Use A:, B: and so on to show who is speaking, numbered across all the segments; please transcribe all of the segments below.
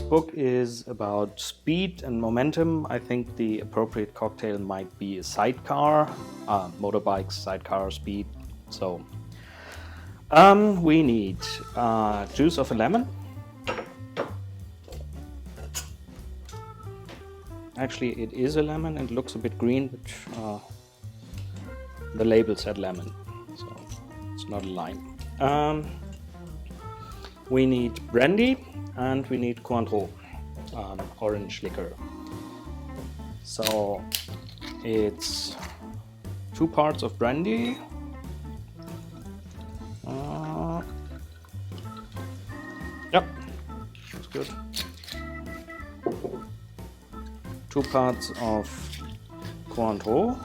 A: book is about speed and momentum. I think the appropriate cocktail might be a sidecar, motorbikes, sidecar, speed. So we need juice of a lemon. Actually, it is a lemon and looks a bit green, but the label said lemon, so it's not a lime. We need brandy and we need Cointreau, orange liquor. So it's 2 parts of brandy. Yep, that's good. 2 parts of Cointreau.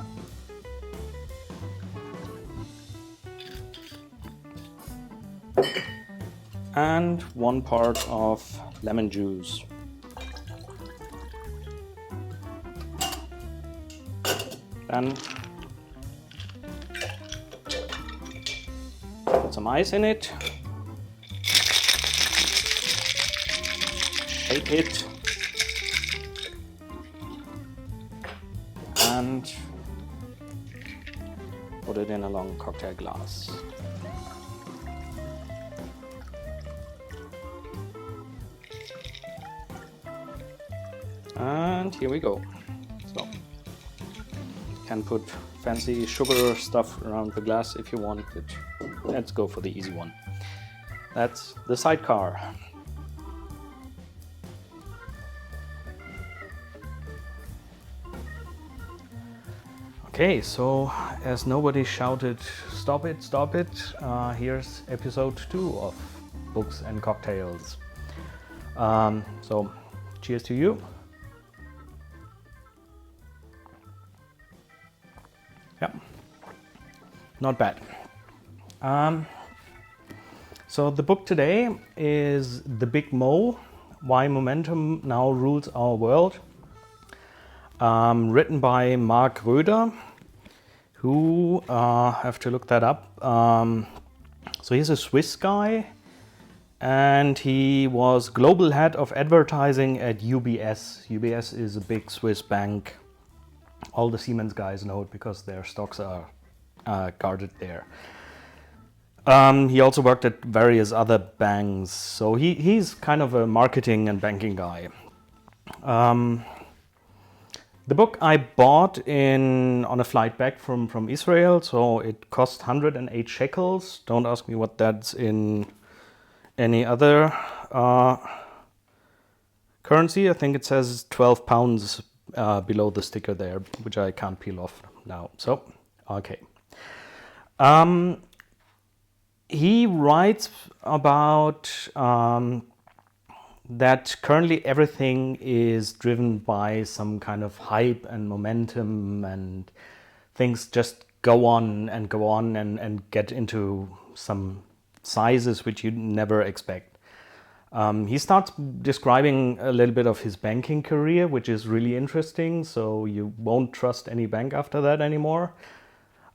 A: And 1 part of lemon juice. Then put some ice in it. Shake it. And put it in a long cocktail glass. And here we go. So you can put fancy sugar stuff around the glass if you want, but let's go for the easy one. That's the Sidecar. Okay, so as nobody shouted, stop it, here's episode 2 of Books and Cocktails. So cheers to you. Yeah, not bad. So the book today is The Big Mo, Why Momentum Now Rules Our World, written by Mark Roeder, who, have to look that up. So he's a Swiss guy, and he was global head of advertising at UBS. UBS is a big Swiss bank. All the Siemens guys know it because their stocks are guarded there. He also worked at various other banks, so he's kind of a marketing and banking guy. The book I bought on a flight back from Israel, so it cost 108 shekels. Don't ask me what that's in any other currency. I think it says 12 pounds below the sticker there, which I can't peel off now. So, okay. He writes about that currently everything is driven by some kind of hype and momentum, and things just go on and get into some sizes which you'd never expect. He starts describing a little bit of his banking career, which is really interesting, so you won't trust any bank after that anymore.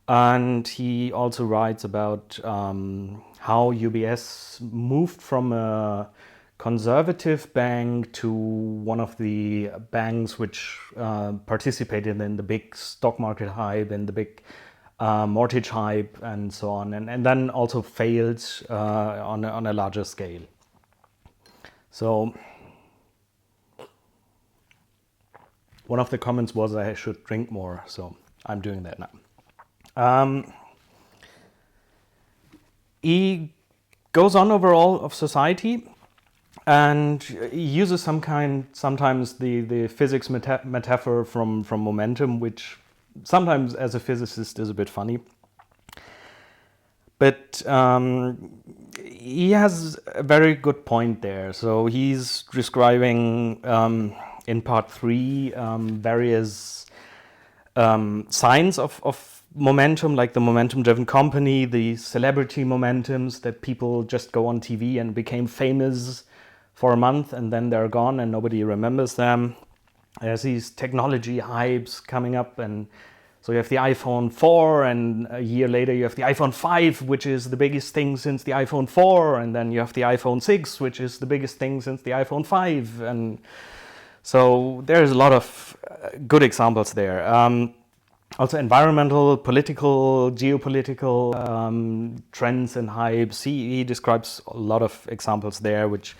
A: And he also writes about how UBS moved from a conservative bank to one of the banks which participated in the big stock market hype and the big mortgage hype and so on, and then also failed on a larger scale. So one of the comments was I should drink more, so I'm doing that now. He goes on over all of society and uses sometimes the physics metaphor from momentum, which sometimes as a physicist is a bit funny. But he has a very good point there. So he's describing in part 3 various signs of momentum, like the momentum-driven company, the celebrity momentums that people just go on TV and became famous for a month and then they're gone and nobody remembers them. There's these technology hypes coming up, and So you have the iPhone 4, and a year later you have the iPhone 5, which is the biggest thing since the iPhone 4, and then you have the iPhone 6, which is the biggest thing since the iPhone 5, and so there's a lot of good examples there. Also environmental, political, geopolitical trends and hypes. He describes a lot of examples there which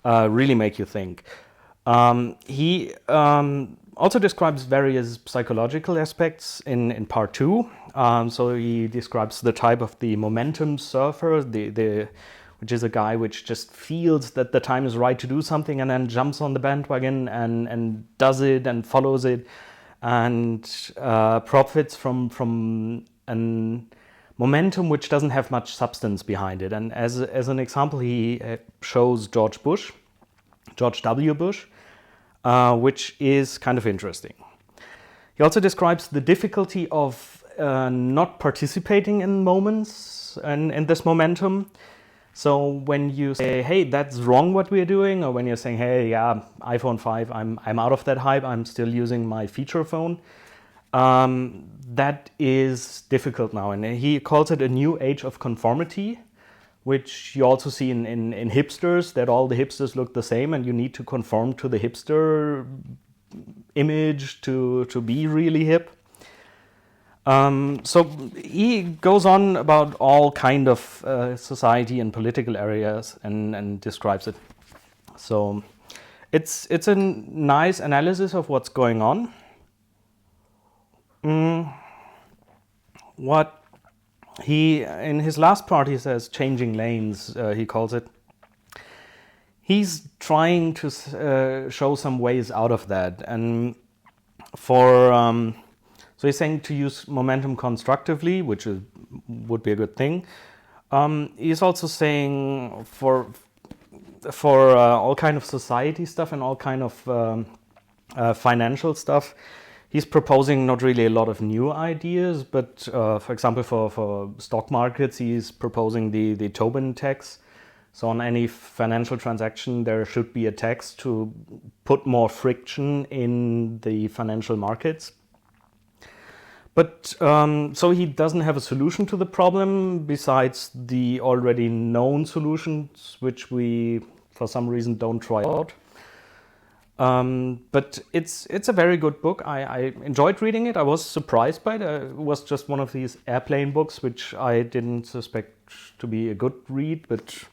A: really make you think. He also describes various psychological aspects in part 2. So he describes the type of the momentum surfer, which is a guy which just feels that the time is right to do something and then jumps on the bandwagon and does it and follows it and profits from an momentum which doesn't have much substance behind it. And as an example, he shows George W. Bush, which is kind of interesting. He also describes the difficulty of not participating in moments and in this momentum. So when you say, hey, that's wrong what we're doing, or when you're saying, hey, yeah, iPhone 5, I'm out of that hype, I'm still using my feature phone, that is difficult now. And he calls it a new age of conformity, which you also see in hipsters, that all the hipsters look the same and you need to conform to the hipster image to be really hip. So he goes on about all kind of society and political areas and describes it. So it's a nice analysis of what's going on. What he, in his last part, he says changing lanes, he calls it. He's trying to show some ways out of that. And so he's saying to use momentum constructively, which would be a good thing. He's also saying for all kind of society stuff and all kind of financial stuff, he's proposing not really a lot of new ideas, but for example, for stock markets, he's proposing the Tobin tax. So on any financial transaction, there should be a tax to put more friction in the financial markets. But so he doesn't have a solution to the problem besides the already known solutions, which we, for some reason, don't try out. But it's a very good book. I enjoyed reading it. I was surprised by it. It was just one of these airplane books, which I didn't suspect to be a good read, but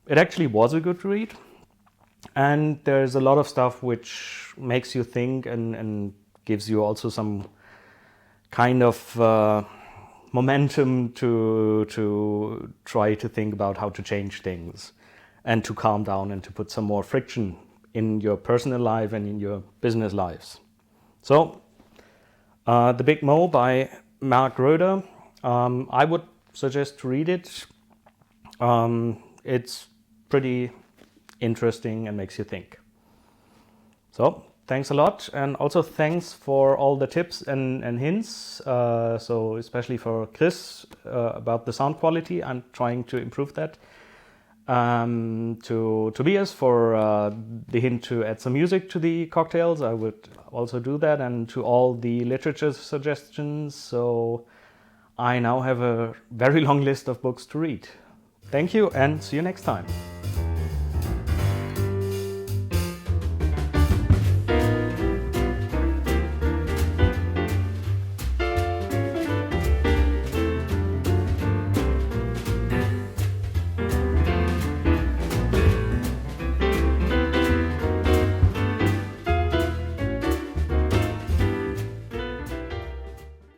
A: it actually was a good read. And there's a lot of stuff which makes you think and gives you also some kind of momentum to try to think about how to change things and to calm down and to put some more friction in your personal life and in your business lives. So, The Big Mo by Mark Roeder. I would suggest to read it. It's pretty interesting and makes you think. So, thanks a lot, and also thanks for all the tips and hints. So especially for Chris about the sound quality, I'm trying to improve that. To Tobias for the hint to add some music to the cocktails, I would also do that, and to all the literature suggestions. So I now have a very long list of books to read. Thank you, and see you next time.